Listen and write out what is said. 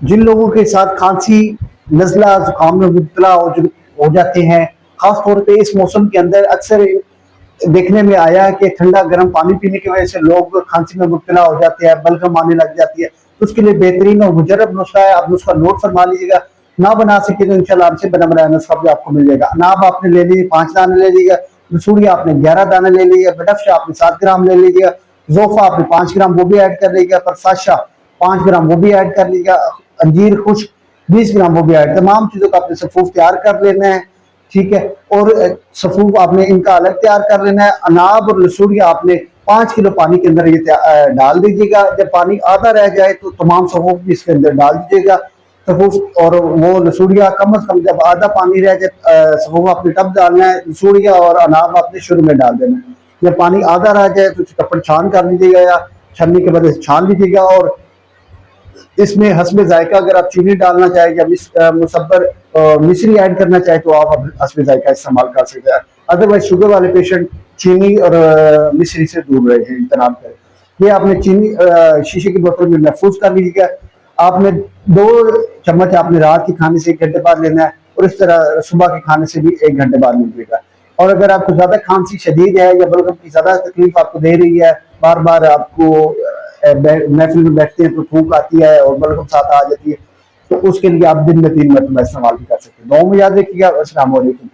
जिन लोगों के साथ खांसी, नज़ला, जुकाम में मुब्तला हो जाते हैं, खास तौर पे इस मौसम के अंदर अक्सर देखने में आया है कि ठंडा गर्म पानी पीने की वजह से लोग खांसी में मुब्तला हो जाते हैं, बलगम आने लग जाती है। तो उसके लिए बेहतरीन और मुजरब नुस्खा है, आप नुस्खा नोट फरमा लीजिएगा। ना बना सके तो इंशाल्लाह हमसे बना बनाया नुस्खा भी आपको मिल जाएगा। अनाब आपने ले लीजिए 5 दाने ले लीजिएगा, लसूड़िया आपने 11 दाने ले लीजिए, बडफ्शा आपने 7 ग्राम ले लीजिएगा, जोफा आपने 5 ग्राम वो भी ऐड कर लीजिएगा, परसाशा 5 ग्राम वो भी ऐड कर लीजिएगा, अंजीर खुश्क 20 ग्राम वो भी ऐड, तमाम चीजों का आपने सफूफ तैयार कर लेना है। ठीक है। और सफूफ आपने इनका अलग तैयार कर लेना है। अनाब और लसूड़िया आपने 5 किलो पानी के अंदर ये डाल दीजिएगा। जब पानी आधा रह जाए तो तमाम सफूफ भी इसके अंदर डाल दीजिएगा। सफूफ और वो लसूड़िया कम अज कम जब आधा पानी रह जाए सफूफ आपने तब डालना है, लसूड़िया और अनाब आपने शुरू में डाल देना है। जब पानी आधा रह जाए तो कपड़ छान कर लीजिएगा या छन्नी के बदले छान लीजिएगा। और इसमें हस्बे जायका अगर आप चीनी डालना चाहें या मुसब्बर मिश्री ऐड करना चाहे तो आप हस्बे जायका इस्तेमाल कर सकते हैं। अदरवाइज शुगर वाले पेशेंट चीनी और मिश्री से दूर रहे हैं, इतना करें। ये आपने चीनी शीशे की बोतल में महफूज कर लीजिएगा। आपने 2 चम्मच आपने रात के खाने से 1 घंटे बाद लेना है और इस तरह सुबह के खाने से भी 1 घंटे बाद लीजिएगा। और अगर आपको ज्यादा खांसी शदीद है या बलगम की ज्यादा तकलीफ आपको दे रही है, बार बार आपको महफिल में बैठते हैं तो थूक आती है और बलगम साथ आ जाती है, तो उसके लिए आप दिन में 3 मरतबा इस्तेमाल भी कर सकते हैं। दुआ में याद रखिएगा। अस्सलाम वालेकुम।